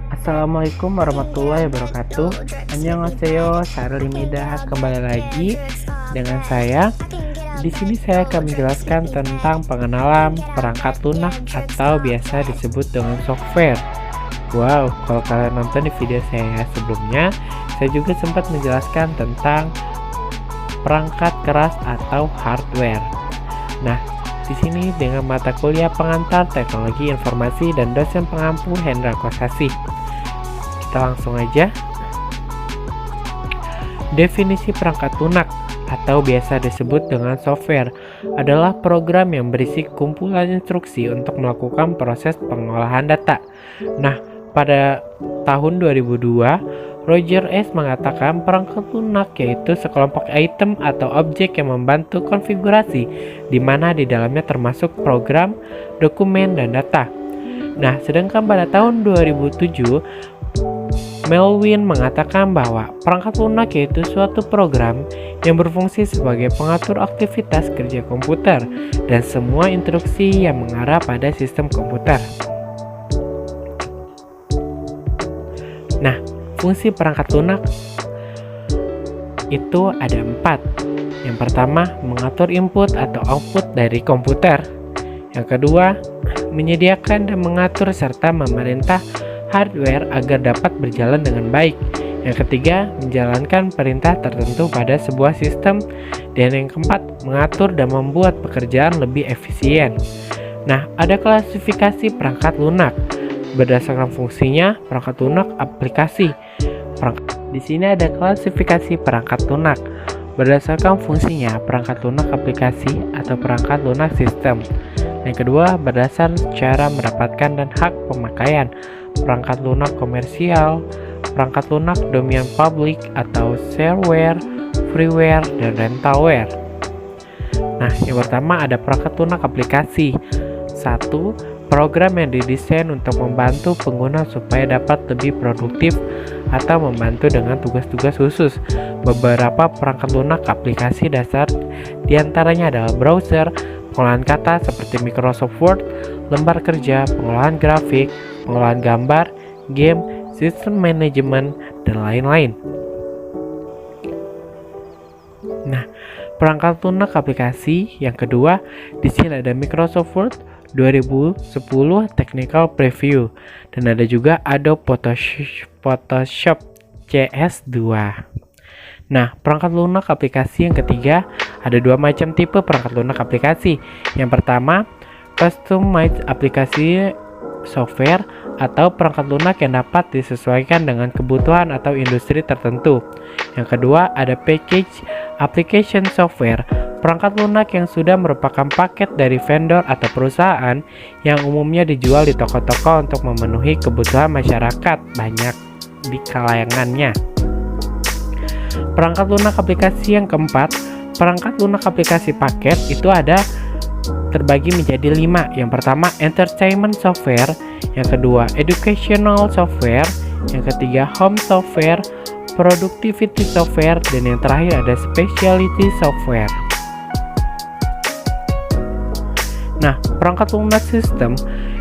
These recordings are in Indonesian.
Assalamualaikum warahmatullahi wabarakatuh. Annyeonghaseyo, Sarimida. Kembali lagi dengan saya. Di sini saya akan menjelaskan tentang pengenalan perangkat lunak atau biasa disebut dengan software. Wow, kalau kalian nonton di video saya sebelumnya, saya juga sempat menjelaskan tentang perangkat keras atau hardware. Nah, di sini dengan mata kuliah pengantar teknologi informasi dan dosen pengampu Hendra Kosasih. Kita langsung aja. Definisi perangkat lunak atau biasa disebut dengan software adalah program yang berisi kumpulan instruksi untuk melakukan proses pengolahan data. Nah, pada tahun 2002, Roger S. mengatakan perangkat lunak yaitu sekelompok item atau objek yang membantu konfigurasi di mana di dalamnya termasuk program, dokumen, dan data. Nah, sedangkan pada tahun 2007, Melvin mengatakan bahwa perangkat lunak yaitu suatu program yang berfungsi sebagai pengatur aktivitas kerja komputer dan semua instruksi yang mengarah pada sistem komputer. Nah, fungsi perangkat lunak itu ada 4. Yang pertama, mengatur input atau output dari komputer. Yang kedua, menyediakan dan mengatur serta memerintah hardware agar dapat berjalan dengan baik. Yang ketiga, menjalankan perintah tertentu pada sebuah sistem. Dan yang keempat, mengatur dan membuat pekerjaan lebih efisien. Nah, ada klasifikasi perangkat lunak. Berdasarkan fungsinya, perangkat lunak aplikasi. Di sini ada klasifikasi perangkat lunak. Berdasarkan fungsinya, perangkat lunak aplikasi atau perangkat lunak sistem. Yang kedua, berdasar cara mendapatkan dan hak pemakaian. Perangkat lunak komersial, perangkat lunak domain public atau shareware, freeware, dan rentalware. Nah, yang pertama ada perangkat lunak aplikasi. 1. Program yang didesain untuk membantu pengguna supaya dapat lebih produktif atau membantu dengan tugas-tugas khusus. Beberapa perangkat lunak aplikasi dasar diantaranya adalah browser, pengolahan kata seperti Microsoft Word, lembar kerja, pengolahan grafik, pengolahan gambar, game, sistem manajemen, dan lain-lain. Nah, perangkat lunak aplikasi yang kedua di sini ada Microsoft Word 2010 Technical Preview dan ada juga Adobe Photoshop CS2. Nah, perangkat lunak aplikasi yang ketiga ada 2 macam tipe perangkat lunak aplikasi. Yang pertama, customized aplikasi software atau perangkat lunak yang dapat disesuaikan dengan kebutuhan atau industri tertentu. Yang kedua, ada package application software, perangkat lunak yang sudah merupakan paket dari vendor atau perusahaan yang umumnya dijual di toko-toko untuk memenuhi kebutuhan masyarakat banyak di kalangannya. Perangkat lunak aplikasi yang keempat, perangkat lunak aplikasi paket itu ada terbagi menjadi 5. Yang pertama, entertainment software. Yang kedua, educational software. Yang ketiga, home software, productivity software. Dan yang terakhir ada specialty software. Nah, perangkat lunak sistem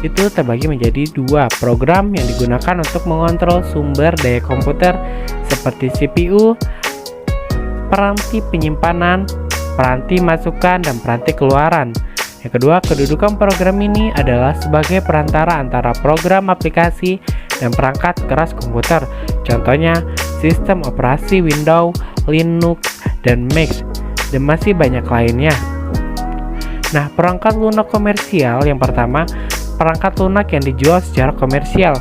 itu terbagi menjadi 2. Program yang digunakan untuk mengontrol sumber daya komputer seperti CPU, peranti penyimpanan, peranti masukan, dan peranti keluaran. Yang kedua, kedudukan program ini adalah sebagai perantara antara program aplikasi dan perangkat keras komputer. Contohnya, sistem operasi Windows, Linux, dan Mac, dan masih banyak lainnya. Nah, perangkat lunak komersial yang pertama, perangkat lunak yang dijual secara komersial.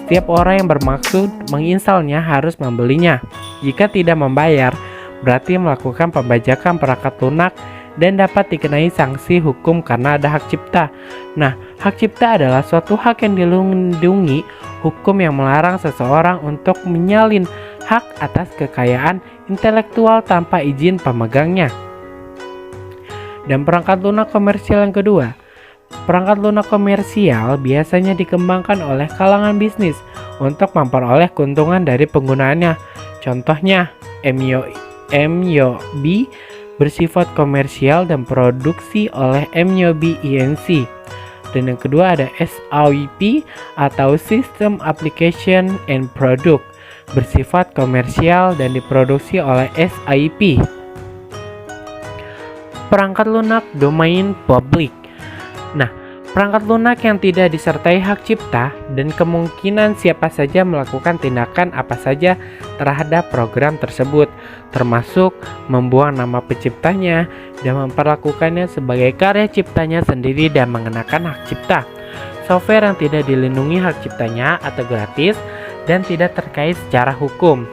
Setiap orang yang bermaksud menginstalnya harus membelinya. Jika tidak membayar, berarti melakukan pembajakan perangkat lunak dan dapat dikenai sanksi hukum karena ada hak cipta. Nah, hak cipta adalah suatu hak yang dilindungi hukum yang melarang seseorang untuk menyalin hak atas kekayaan intelektual tanpa izin pemegangnya. Dan perangkat lunak komersial yang kedua, perangkat lunak komersial biasanya dikembangkan oleh kalangan bisnis untuk memperoleh keuntungan dari penggunaannya. Contohnya, MYOB bersifat komersial dan produksi oleh MYOB Inc. Dan yang kedua ada SAP atau System Application and Product, bersifat komersial dan diproduksi oleh SAP. Perangkat lunak domain publik. Nah, perangkat lunak yang tidak disertai hak cipta dan kemungkinan siapa saja melakukan tindakan apa saja terhadap program tersebut, termasuk membuang nama penciptanya dan memperlakukannya sebagai karya ciptanya sendiri dan mengenakan hak cipta. Software yang tidak dilindungi hak ciptanya atau gratis dan tidak terkait secara hukum.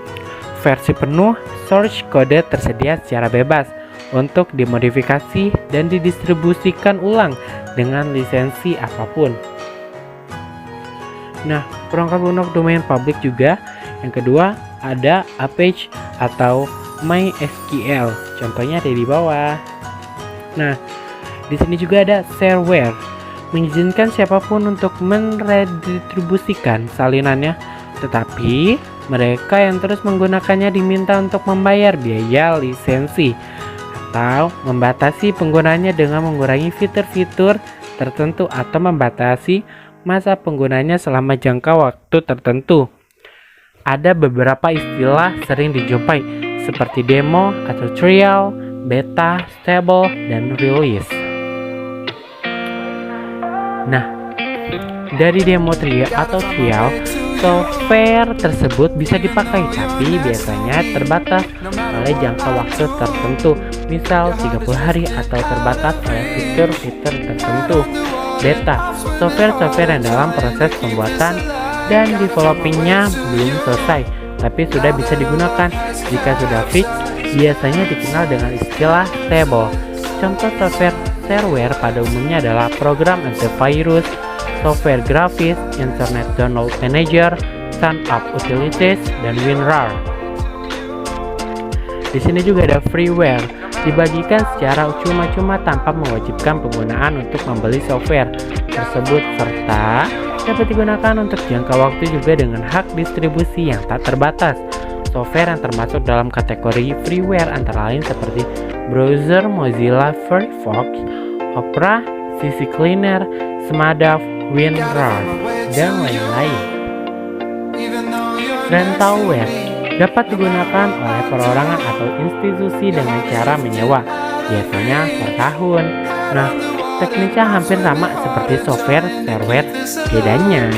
Versi penuh source code tersedia secara bebas untuk dimodifikasi dan didistribusikan ulang dengan lisensi apapun. Nah, perangkat lunak domain publik juga. Yang kedua ada Apache atau MySQL. Contohnya ada di bawah. Nah, di sini juga ada shareware, mengizinkan siapapun untuk meredistribusikan salinannya, tetapi mereka yang terus menggunakannya diminta untuk membayar biaya lisensi atau membatasi penggunanya dengan mengurangi fitur-fitur tertentu atau membatasi masa penggunanya selama jangka waktu tertentu. Ada beberapa istilah sering dijumpai seperti demo atau trial, beta, stable, dan release. Nah, dari demo atau trial, software tersebut bisa dipakai, tapi biasanya terbatas oleh jangka waktu tertentu, misal 30 hari atau terbatas oleh fitur-fitur tertentu. Beta, software yang dalam proses pembuatan dan developingnya belum selesai, tapi sudah bisa digunakan. Jika sudah fix, biasanya dikenal dengan istilah stable. Contoh software shareware pada umumnya adalah program antivirus, software grafis, Internet Download Manager, Stand-up Utilities, dan WinRAR. Di sini juga ada freeware, dibagikan secara cuma-cuma tanpa mewajibkan penggunaan untuk membeli software tersebut, serta dapat digunakan untuk jangka waktu juga dengan hak distribusi yang tak terbatas. Software yang termasuk dalam kategori freeware antara lain seperti browser Mozilla Firefox, Opera, CC Cleaner, Smadaf, WinRAR, dan lain-lain. Rentalware dapat digunakan oleh perorangan atau institusi dengan cara menyewa, biasanya per tahun. Nah, teknisnya hampir sama seperti software shareware. Bedanya,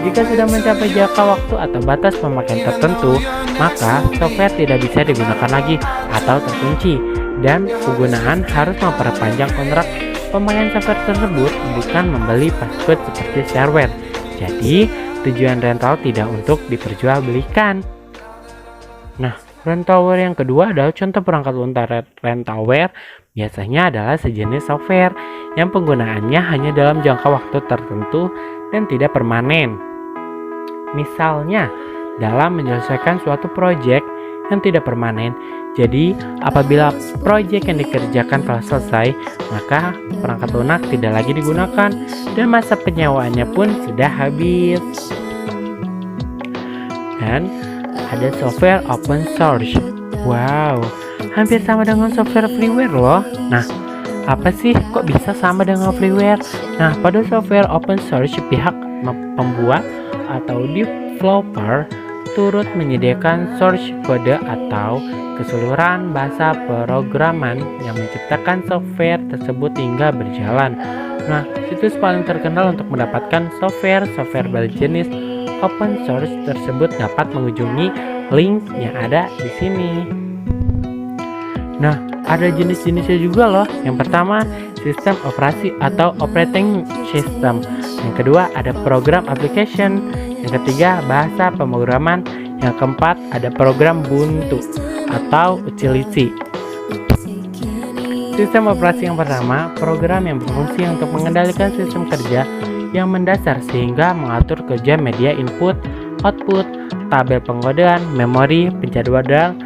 jika sudah mencapai jangka waktu atau batas pemakaian tertentu, maka software tidak bisa digunakan lagi atau terkunci, dan penggunaan harus memperpanjang kontrak pemakaian software tersebut, bukan membeli password seperti shareware. Jadi, tujuan rental tidak untuk diperjualbelikan. Nah, rentalware yang kedua adalah contoh perangkat lunak rentalware. Biasanya adalah sejenis software yang penggunaannya hanya dalam jangka waktu tertentu dan tidak permanen. Misalnya, dalam menyelesaikan suatu proyek yang tidak permanen. Jadi, apabila proyek yang dikerjakan telah selesai, maka perangkat lunak tidak lagi digunakan dan masa penyewaannya pun sudah habis. Dan ada software open source. Wow, hampir sama dengan software freeware loh. Nah, apa sih kok bisa sama dengan freeware? Nah, pada software open source, pihak pembuat atau developer turut menyediakan source code atau keseluruhan bahasa programan yang menciptakan software tersebut hingga berjalan. Nah, situs paling terkenal untuk mendapatkan software berjenis open source tersebut dapat mengunjungi link yang ada di sini. Nah, ada jenis-jenisnya juga loh. Yang pertama, sistem operasi atau operating system. Yang kedua, ada program application. Yang ketiga, bahasa pemrograman. Yang keempat, ada program Ubuntu atau utility. Sistem operasi yang pertama, program yang berfungsi untuk mengendalikan sistem kerja yang mendasar sehingga mengatur kerja media input, output, tabel pengodean, memori, penjadwalan,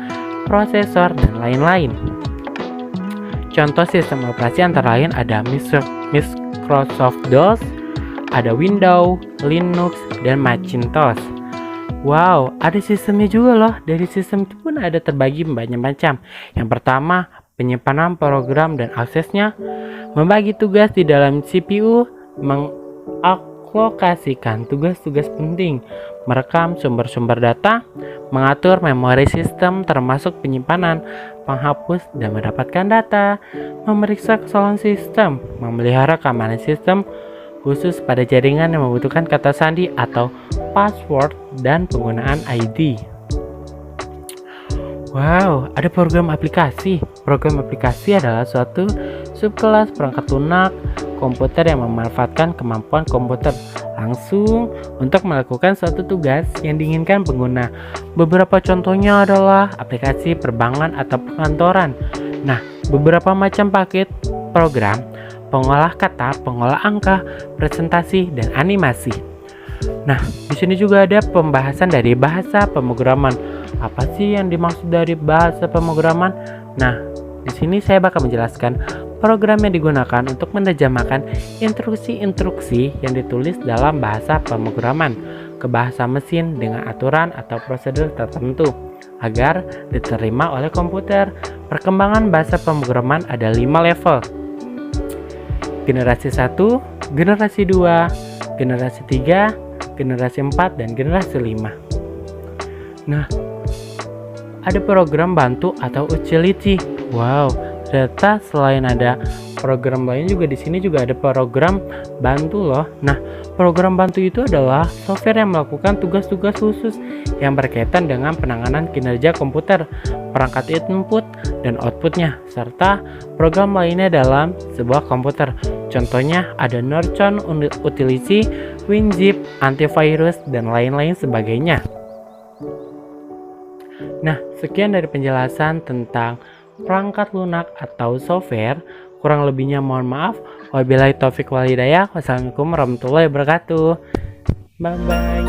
prosesor, dan lain-lain. Contoh sistem operasi antara lain ada Microsoft DOS, ada Windows, Linux, dan Macintosh. Wow, ada sistemnya juga loh. Dari sistem itu pun ada terbagi banyak macam. Yang pertama, penyimpanan program dan aksesnya, membagi tugas di dalam CPU, mengalokasikan tugas-tugas penting, merekam sumber-sumber data, mengatur memori sistem termasuk penyimpanan, menghapus dan mendapatkan data, memeriksa kesalahan sistem, memelihara keamanan sistem khusus pada jaringan yang membutuhkan kata sandi atau password dan penggunaan ID. Wow, ada program aplikasi. Program aplikasi adalah suatu subkelas perangkat lunak komputer yang memanfaatkan kemampuan komputer langsung untuk melakukan suatu tugas yang diinginkan pengguna. Beberapa contohnya adalah aplikasi perbankan atau perkantoran. Nah, beberapa macam paket program, pengolah kata, pengolah angka, presentasi, dan animasi. Nah, di sini juga ada pembahasan dari bahasa pemrograman. Apa sih yang dimaksud dari bahasa pemrograman? Nah, di sini saya bakal menjelaskan program yang digunakan untuk menerjemahkan instruksi-instruksi yang ditulis dalam bahasa pemrograman ke bahasa mesin dengan aturan atau prosedur tertentu agar diterima oleh komputer. Perkembangan bahasa pemrograman ada 5 level. Generasi 1, generasi 2, generasi 3, generasi 4, dan generasi 5. Nah, ada program bantu atau utility. Wow, ternyata selain ada program lain juga di sini juga ada program bantu loh. Nah, program bantu itu adalah software yang melakukan tugas-tugas khusus yang berkaitan dengan penanganan kinerja komputer, perangkat input dan outputnya, serta program lainnya dalam sebuah komputer. Contohnya ada Norton Utility, WinZip, antivirus, dan lain-lain sebagainya. Nah, sekian dari penjelasan tentang perangkat lunak atau software. Kurang lebihnya mohon maaf. Wabillahi taufik wal hidayah. Wassalamualaikum warahmatullahi wabarakatuh. Bye bye.